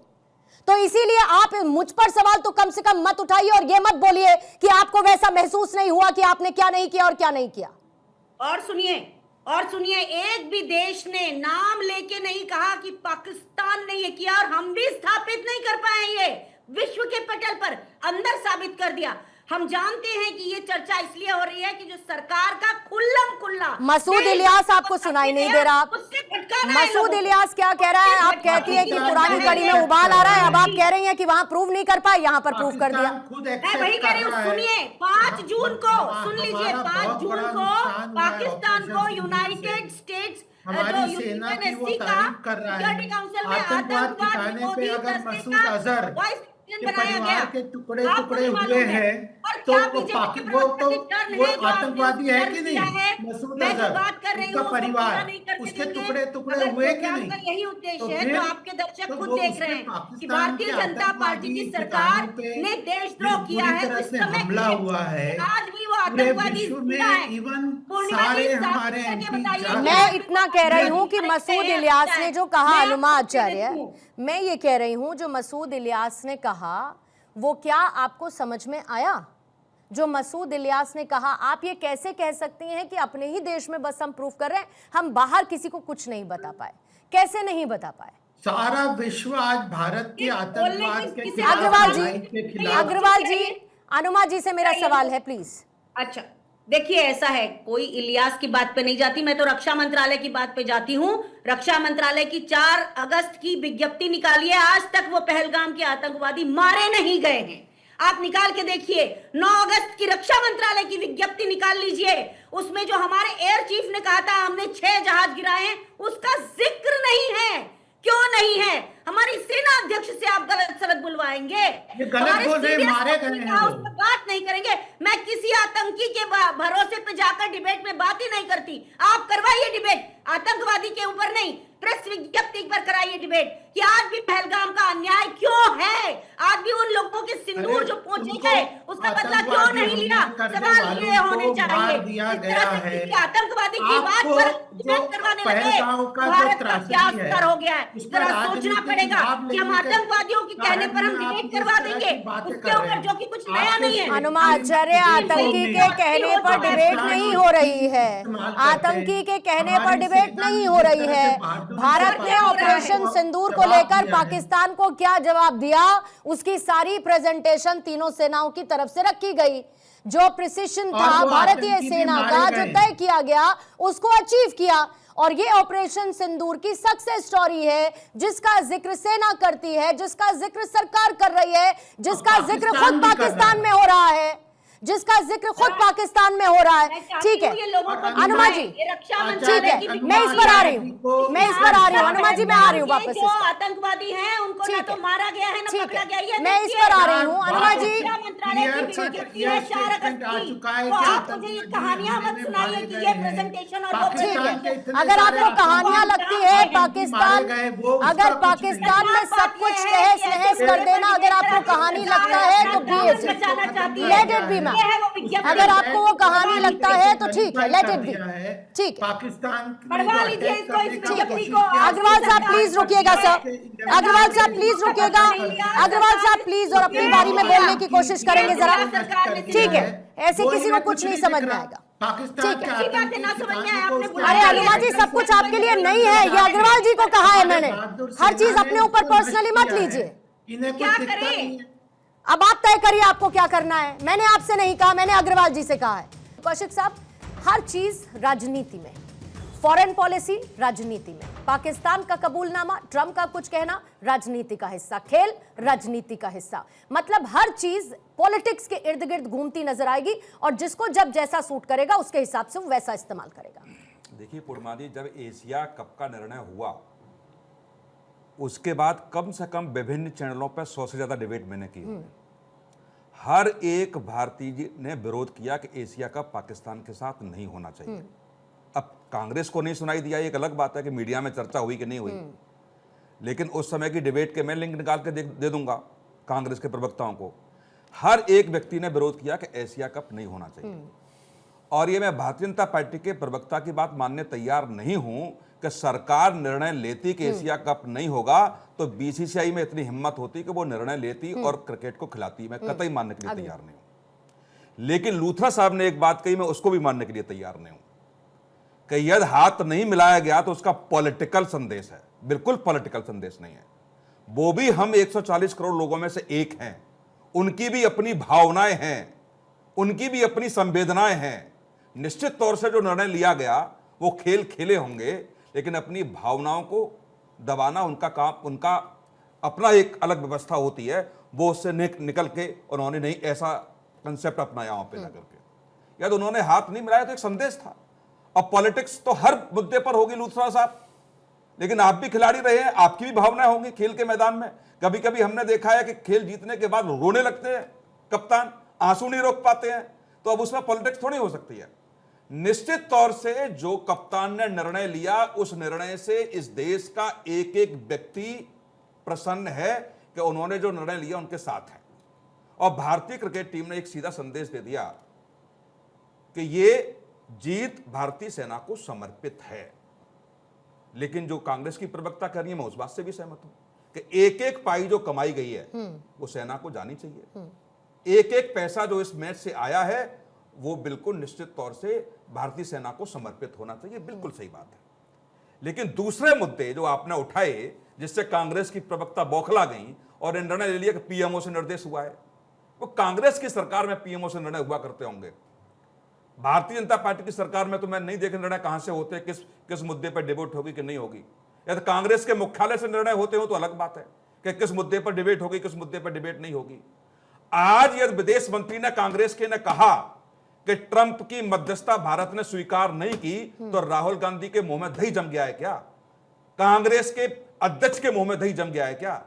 तो इसीलिए आप मुझ पर सवाल तो कम से कम मत उठाइए और ये मत बोलिए कि आपको वैसा महसूस नहीं हुआ कि आपने क्या नहीं किया और क्या नहीं किया।
और सुनिए, एक भी देश ने नाम लेके नहीं कहा कि पाकिस्तान ने ये किया, और हम भी स्थापित नहीं कर पाए। ये विश्व के पटल पर अंदर साबित कर दिया। हम जानते हैं कि ये चर्चा इसलिए हो रही है कि जो सरकार का खुल्ला
मसूद इलियास आपको सुनाई नहीं दे रहा। मसूद इलियास क्या कह रहा है? आप कहती है कि पुरानी कड़ी में उबाल आ रहा है, अब आप कह रही हैं कि वहां प्रूव नहीं कर पाए, यहां पर प्रूव कर दिया।
खुद
मैं वही कह रही हूँ। सुनिए, 5 जून को सुन लीजिए, 5 जून को पाकिस्तान को यूनाइटेड स्टेट्स
हमारी सेना की वो तारीफ कर रहा है। आतंकवाद ठिकाने पे अगर मसूद अजहर के परिवार के टुकड़े टुकड़े हुए हैं तो वो आतंकवादी है कि नहीं? मसूद अजहर, उसका परिवार, उसके टुकड़े टुकड़े हुए कि नहीं?
यही उद्देश्य
तो
है।
फिर
तो आपके दर्शक खुद
वो
देख रहे
उसने
हैं कि
पाकिस्तान
भारतीय
के
जनता पार्टी की
आतंकवादी
सरकार
ठिकानों पे
ने देशद्रोह
जिस
किया
बुरी
है,
तरह
उस
से
समय
हमला हुआ है,
आज भी वो
पूरे
आतंकवादी
विश्व
जिंदा है।
में इवन
पूर्णिमा जी,
सारे
साफ
हमारे
करके
एमपी
बताइए।
मैं इतना कह रही हूं कि
अरे
मसूद
मैं
इलियास
आपको
ने जो कहा,
मैं
अनुमा
आपको
आचार्य,
कहती हूँ।
मैं ये कह रही हूं जो मसूद इलियास ने कहा वो क्या आपको समझ में आया? जो मसूद इलियास ने कहा, आप ये कैसे कह सकती हैं कि अपने ही देश में बस हम प्रूफ कर रहे हैं, हम बाहर किसी को कुछ नहीं बता पाए? कैसे नहीं बता पाए?
सारा विश्व आज भारत के आतंकवाद के खिलाफ,
अग्रवाल
लड़ाई के
जी,
खिलाफ।
अग्रवाल जी, अनुमा जी से मेरा सवाल है प्लीज।
अच्छा, देखिए, ऐसा है, कोई इलियास की बात पे नहीं जाती, मैं तो रक्षा मंत्रालय की बात पे जाती हूँ। रक्षा मंत्रालय की 4 अगस्त की विज्ञप्ति निकाली है, आज तक वो पहलगाम के आतंकवादी मारे नहीं गए हैं। आप निकाल के देखिए, 9 अगस्त की रक्षा मंत्रालय की विज्ञप्ति निकाल लीजिए, उसमें जो हमारे एयर चीफ ने कहा था हमने 6 जहाज गिराए हैं, उसका जिक्र नहीं है। क्यों नहीं है? हमारी सेना अध्यक्ष से आप गलत सलत बुलवाएंगे?
ये गलत
हमारे
बोल रहे हैं,
CDS
मारे गए
मंत्री
हैं
का
वो।
उस पर बात नहीं करेंगे। मैं किसी आतंकी के भरोसे पे जाकर डिबेट में बात ही नहीं करती। आप करवाइए डिबेट, आतंकवादी के ऊपर नहीं, प्रेस विज्ञप्ति पर कराइए डिबेट कि आज भी पहलगाम का अन्याय क्यों है, आज भी उन लोगों के सिंदूर जो पहुंचे गए उसका बदला क्यों नहीं लिया? सवाल ये होने चाहिए।
दिया
इस
गया
तरह से
है।
किसी आतंकवादी की बात
आपको
पर
जो
डिबेट करवाने लगे,
पहलगाम का जो
भारत का
त्रासदी
क्या
है,
स्तर हो गया है?
उस पर
जरा सोचना
राजनीतिक
पड़ेगा
लाभ
कि हम
लेने के
आतंकवादियों के कहने पर हम
कारण आप
डिबेट
इस
करवा
तरह
देंगे
की बातें
उसके
कर रहे
ऊपर,
हैं।
जो कि कुछ
आपके
नया नहीं है।
अनुमा आचार्य, आतंकी के कहने पर डिबेट नहीं हो रही है, आतंकी के कहने पर डिबेट नहीं हो रही है। भारत ने ऑपरेशन सिंदूर को लेकर पाकिस्तान को क्या जवाब दिया, उसकी सारी प्रेजेंटेशन तीनों सेनाओं की तरफ से रखी गई। जो प्रिसिशन था
और वो
भारतीय
आतंकी भी
सेना
मारे
का, जो
गए।
तय किया गया, उसको अचीव किया। और ये ऑपरेशन सिंदूर की सक्सेस स्टोरी है, जिसका जिक्र सेना करती है, जिसका जिक्र सरकार कर रही है, जिसका जिक्र
पाकिस्तान
खुद
भी कर रहा
पाकिस्तान
है।
में हो रहा है, जिसका जिक्र खुद पाकिस्तान में हो रहा है। ठीक है अनुमा जी, ठीक है, मैं इस पर आ रही हूँ, मैं इस पर आ रही हूँ अनुमा जी, मैं आ रही हूँ वापस
जो
इस पर।
आतंकवादी हैं उनको ना
ठीक
तो
है।
मारा गया है ना
ठीक
पकड़ा
है।
गया, ये
मैं इस पर आ रही हूँ अनुमा जी।
रक्षा मंत्रालय की विज्ञप्ति है 4 अगस्त की, तो आप मुझे ये कहानियां मत सुनाइए कि ये प्रेजेंटेशन और वो
ठीक है,
presentation।
अगर आपको कहानियां लगती है पाकिस्तान, अगर पाकिस्तान में सब कुछ तहस नहस कर देना अगर आपको कहानी लगता है तो be let it be ma'am. अगर आपको वो कहानी लगता है तो ठीक है, लेट इट बी। ठीक है,
पाकिस्तान
बढ़वा लीजिए इसको, इस विज्ञप्ति को।
अग्रवाल साहब प्लीज रुकिएगा सर, अग्रवाल साहब प्लीज रुकिएगा, अग्रवाल साहब प्लीज, और अपनी बारी में बोलने की कोशिश करेंगे जरा। ठीक है, ऐसे किसी को कुछ नहीं समझ में आएगा।
पाकिस्तान
ठीक है।
के
अच्छी बात है, ना
आतंकी
समझ में आए,
किसानों
आपने
को
बुला
अरे
लिया।
अनुमा जी, सब कुछ आपके लिए नहीं है, ये अग्रवाल जी को कहा है मैंने। हर चीज अपने ऊपर पर्सनली मत लीजिए।
इन्हें
क्या
कोई दिक्कत
करें?
नहीं है।
अब आप तय करिए आपको क्या करना है। मैंने आपसे नहीं कहा, मैंने अग्रवाल जी से कहा है। कौशिक साहब, हर चीज राजनीति में, फॉरेन पॉलिसी राजनीति में, पाकिस्तान का कबूलनामा, ट्रंप का कुछ कहना राजनीति का हिस्सा, खेल राजनीति का हिस्सा, मतलब हर चीज पॉलिटिक्स के इर्द गिर्द घूमती नजर आएगी और जिसको जब जैसा सूट करेगा उसके हिसाब से वो वैसा इस्तेमाल करेगा।
देखिए पूर्णिमा जी, जब एशिया कप का निर्णय हुआ उसके बाद कम से कम विभिन्न चैनलों पर 100 से ज्यादा डिबेट मैंने की। हर एक भारतीय जी ने विरोध किया कि एशिया कप पाकिस्तान के साथ नहीं होना चाहिए। अब कांग्रेस को नहीं सुनाई दिया, एक अलग बात है कि मीडिया में चर्चा हुई कि नहीं हुई, लेकिन उस समय की डिबेट के मैं लिंक निकाल के दे दूंगा कांग्रेस के प्रवक्ताओं को। हर एक व्यक्ति ने विरोध किया कि एशिया कप नहीं होना चाहिए। और ये मैं भारतीय जनता पार्टी के प्रवक्ता की बात मानने तैयार नहीं हूं कि सरकार निर्णय लेती कि एशिया कप नहीं होगा तो बीसीसीआई में इतनी हिम्मत होती कि वो निर्णय लेती और क्रिकेट को खिलाती। मैं कतई मानने के लिए तैयार नहीं हूं। लेकिन लूथरा साहब ने एक बात कही, मैं उसको भी मानने के लिए तैयार नहीं हूं कि यदि हाथ नहीं मिलाया गया तो उसका पॉलिटिकल संदेश है। बिल्कुल पॉलिटिकल संदेश नहीं है। वो भी हम 140 करोड़ लोगों में से एक हैं, उनकी भी अपनी भावनाएं हैं, उनकी भी अपनी संवेदनाएं हैं। निश्चित तौर से जो निर्णय लिया गया वो खेल खेले होंगे, लेकिन अपनी भावनाओं को दबाना उनका काम, उनका अपना एक अलग व्यवस्था होती है। वो उससे निकल के उन्होंने नहीं ऐसा कंसेप्ट अपनाया वहां पे जाकर के। यदि उन्होंने हाथ नहीं मिलाया तो एक संदेश था। अब पॉलिटिक्स तो हर मुद्दे पर होगी लूथरा साहब, लेकिन आप भी खिलाड़ी रहे हैं, आपकी भी भावनाएं होंगी खेल के मैदान में। कभी कभी हमने देखा है कि खेल जीतने के बाद रोने लगते हैं कप्तान, आंसू नहीं रोक पाते हैं, तो अब उसमें पॉलिटिक्स थोड़ी हो सकती है। निश्चित तौर से जो कप्तान ने निर्णय लिया उस निर्णय से इस देश का एक एक व्यक्ति प्रसन्न है कि उन्होंने जो निर्णय लिया उनके साथ है। और भारतीय क्रिकेट टीम ने एक सीधा संदेश दे दिया कि ये जीत भारतीय सेना को समर्पित है। लेकिन जो कांग्रेस की प्रवक्ता कर रही है, मैं उस बात से भी सहमत हूं कि एक एक पाई जो कमाई गई है वो सेना को जानी चाहिए। एक एक पैसा जो इस मैच से आया है वो बिल्कुल निश्चित तौर से भारतीय सेना को समर्पित होना चाहिए। बिल्कुल सही बात है। लेकिन दूसरे मुद्दे जो आपने उठाए जिससे कांग्रेस की प्रवक्ता बौखला गई और निर्णय ले लिया कि पीएमओ से निर्देश हुआ है, वो कांग्रेस की सरकार में पीएमओ से निर्णय हुआ करते होंगे। भारतीय जनता पार्टी की सरकार में तो मैं नहीं देखे निर्णय कहां से होते, किस मुद्दे पर डिबेट होगी कि नहीं होगी। यदि कांग्रेस के मुख्यालय से निर्णय होते हो तो अलग बात है कि किस मुद्दे पर डिबेट होगी, किस मुद्दे पर डिबेट नहीं होगी। आज यदि विदेश मंत्री ने कांग्रेस के ने कहा कि ट्रंप की मध्यस्थता भारत ने स्वीकार नहीं की तो राहुल गांधी के मुंह में दही जम गया है क्या? कांग्रेस के अध्यक्ष के मुंह में दही जम गया है क्या?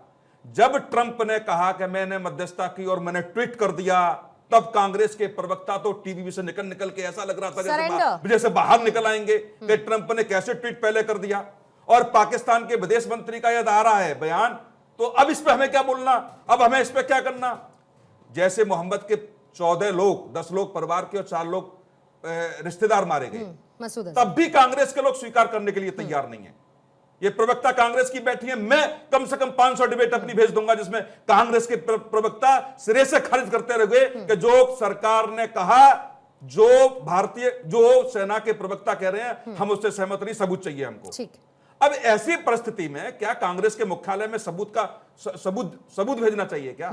जब ट्रंप ने कहा कि मैंने मध्यस्थता की और मैंने ट्वीट कर दिया, तब कांग्रेस के प्रवक्ता तो टीवी से निकल निकल के ऐसा लग रहा था जैसे बाहर निकल आएंगे कि ट्रंप ने कैसे ट्वीट पहले कर दिया। और पाकिस्तान के विदेश मंत्री का यह आ रहा है बयान, तो अब इस पे हमें क्या बोलना, अब हमें इस पे क्या करना? जैसे मोहम्मद के 14 लोग, 10 लोग परिवार के और 4 लोग रिश्तेदार मारे गए, तब भी कांग्रेस के लोग स्वीकार करने के लिए तैयार नहीं है। ये प्रवक्ता कांग्रेस की बैठी है, मैं कम से कम 500 डिबेट अपनी भेज दूंगा जिसमें कांग्रेस के प्रवक्ता सिरे से खारिज करते रहे कि जो सरकार ने कहा, जो सेना के प्रवक्ता कह रहे हैं, हम उससे सहमत नहीं, सबूत चाहिए हमको। अब ऐसी परिस्थिति में क्या कांग्रेस के मुख्यालय में सबूत भेजना चाहिए क्या?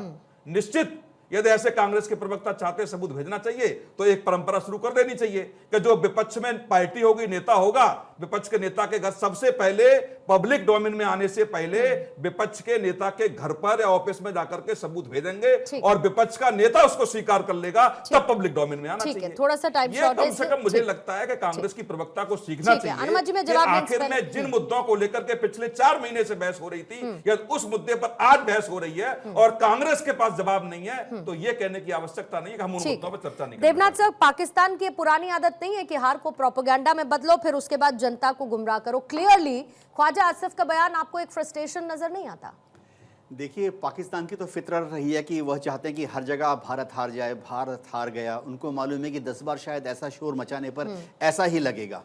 निश्चित, यदि ऐसे कांग्रेस के प्रवक्ता चाहते सबूत भेजना चाहिए तो एक परंपरा शुरू कर देनी चाहिए कि जो विपक्ष में पार्टी होगी, नेता होगा, विपक्ष के नेता के घर सबसे पहले पब्लिक डोमेन में आने से पहले विपक्ष के नेता के घर पर या ऑफिस में जाकर के सबूत भेजेंगे और विपक्ष का नेता उसको स्वीकार कर लेगा, तब पब्लिक डोमेन में आना चाहिए।
थोड़ा सा टाइम
ये कम से कम मुझे लगता है कि कांग्रेस की प्रवक्ता को सीखना चाहिए कि आखिर में जिन मुद्दों को लेकर के पिछले 4 महीने से बहस हो रही थी, या उस मुद्दे पर आज बहस हो रही है और कांग्रेस के पास जवाब नहीं है, तो ये कहने की आवश्यकता नहीं है कि हम उन मुद्दों पर चर्चा नहीं करें।
देवनाथ सर, पाकिस्तान की पुरानी आदत नहीं है कि हार को प्रोपेगेंडा में बदलो फिर उसके बाद जनता को गुमराह करो। क्लियरली ख्वाजा आसिफ का बयान आपको एक फ्रस्ट्रेशन नजर नहीं आता?
देखिए, पाकिस्तान की तो फितरत रही है कि वह चाहते हैं कि हर जगह भारत हार जाए, भारत हार गया। उनको मालूम है कि 10 बार शायद ऐसा शोर मचाने पर ऐसा ही लगेगा।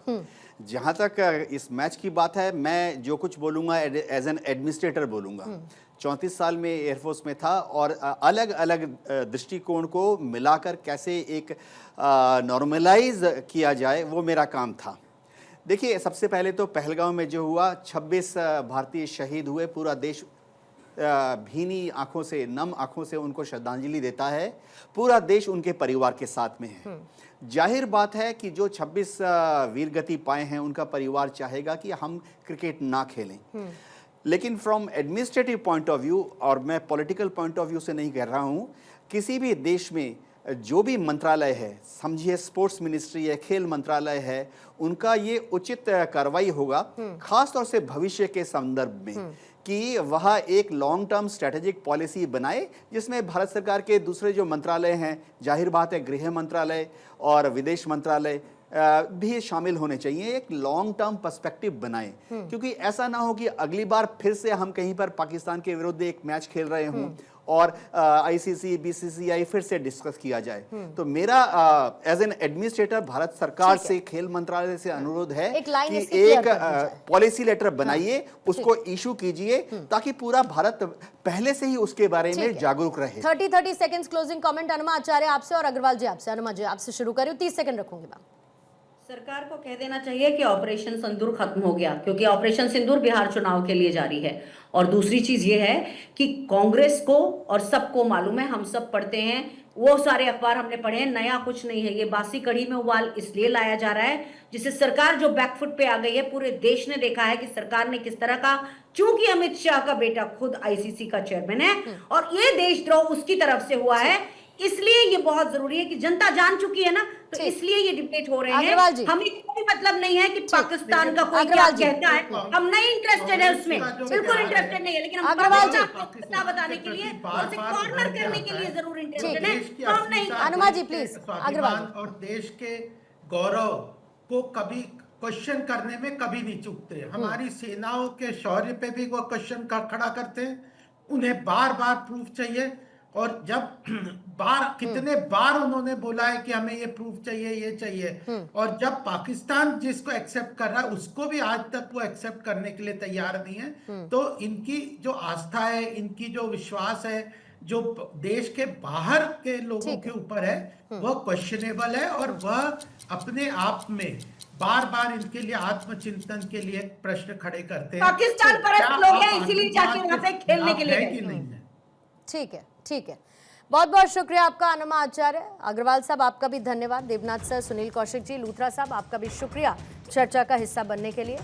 जहाँ तक इस मैच की बात है, मैं जो कुछ बोलूँगा एज एन एडमिनिस्ट्रेटर बोलूँगा। 34 साल में एयरफोर्स में था और अलग अलग दृष्टिकोण को मिलाकर कैसे एक नॉर्मलाइज किया जाए, वो मेरा काम था। देखिए, सबसे पहले तो पहलगांव में जो हुआ, 26 भारतीय शहीद हुए। पूरा देश भीनी आंखों से, नम आंखों से उनको श्रद्धांजलि देता है। पूरा देश उनके परिवार के साथ में है। जाहिर बात है कि जो 26 वीरगति पाए हैं, उनका परिवार चाहेगा कि हम क्रिकेट ना खेलें। लेकिन from administrative point of view, और मैं पॉलिटिकल पॉइंट ऑफ व्यू से नहीं कह रहा हूँ, किसी भी देश में जो भी मंत्रालय है, समझिए स्पोर्ट्स मिनिस्ट्री है, खेल मंत्रालय है, उनका ये उचित कार्रवाई होगा, खास तौर से भविष्य के संदर्भ में, कि वह एक लॉन्ग टर्म स्ट्रेटेजिक पॉलिसी बनाए जिसमें भारत सरकार के दूसरे जो मंत्रालय हैं, जाहिर बात है गृह मंत्रालय और विदेश मंत्रालय भी शामिल होने चाहिए। एक लॉन्ग टर्म पर्सपेक्टिव बनाए, क्योंकि ऐसा ना हो कि अगली बार फिर से हम कहीं पर पाकिस्तान के विरुद्ध एक मैच खेल रहे हों और आईसीसी, बीसीसीआई फिर से डिस्कस किया जाए। तो मेरा एज एन एडमिनिस्ट्रेटर भारत सरकार से, खेल मंत्रालय से अनुरोध है कि एक पॉलिसी लेटर बनाइए, उसको इशू कीजिए, ताकि पूरा भारत पहले से ही उसके बारे में जागरूक रहे।
30 सेकंड्स क्लोजिंग कमेंट अनुमा आचार्य आपसे और अग्रवाल जी आपसे। अनुमा जी आपसे शुरू करिए, 30 सेकंड रखूंगी मैं।
सरकार को कह देना चाहिए कि ऑपरेशन सिंदूर खत्म हो गया, क्योंकि ऑपरेशन सिंदूर बिहार चुनाव के लिए जारी है। और दूसरी चीज ये है कि कांग्रेस को और सबको मालूम है, हम सब पढ़ते हैं, वो सारे अखबार हमने पढ़े हैं, नया कुछ नहीं है। ये बासी कढ़ी में उबाल इसलिए लाया जा रहा है जिससे सरकार जो बैकफुट पे आ गई है। पूरे देश ने देखा है कि सरकार ने किस तरह का, चूंकि अमित शाह का बेटा खुद आईसीसी का चेयरमैन है और ये देशद्रोह उसकी तरफ से हुआ है, इसलिए ये बहुत जरूरी है कि जनता जान चुकी है ना, तो इसलिए ये डिबेट हो रहे हैं। हमें कोई मतलब नहीं है कि पाकिस्तान का कोई क्या कहता है, हम नहीं इंटरेस्टेड है उसमें, बिल्कुल इंटरेस्टेड नहीं है, लेकिन हम पाकिस्तान बताने के लिए और उसे कॉर्नर करने के लिए जरूर इंटरेस्टेड है, तो हम नहीं।
अनुमा जी प्लीज। अग्रवाल,
और देश के गौरव को कभी क्वेश्चन करने में कभी नहीं चूकते। हमारी सेनाओं के शौर्य पे भी वो क्वेश्चन खड़ा करते हैं, उन्हें बार बार प्रूफ चाहिए। और जब कितने बार उन्होंने बोला है कि हमें ये प्रूफ चाहिए, ये चाहिए, और जब पाकिस्तान जिसको एक्सेप्ट कर रहा है उसको भी आज तक वो एक्सेप्ट करने के लिए तैयार नहीं है, तो इनकी जो आस्था है, इनकी जो विश्वास है, जो देश के बाहर के लोगों के ऊपर है, वह क्वेश्चनेबल है। और वह अपने आप में बार बार इनके लिए आत्मचिंतन के लिए प्रश्न खड़े करते हैं।
पाकिस्तान परस्त लोग हैं, इसीलिए जाके वहां पे खेलने के लिए
नहीं है।
ठीक है, ठीक है। बहुत बहुत शुक्रिया आपका अनुमा आचार्य। अग्रवाल साहब आपका भी धन्यवाद। देवनाथ सर, सुनील कौशिक जी, लूथरा साहब आपका भी शुक्रिया चर्चा का हिस्सा बनने के लिए।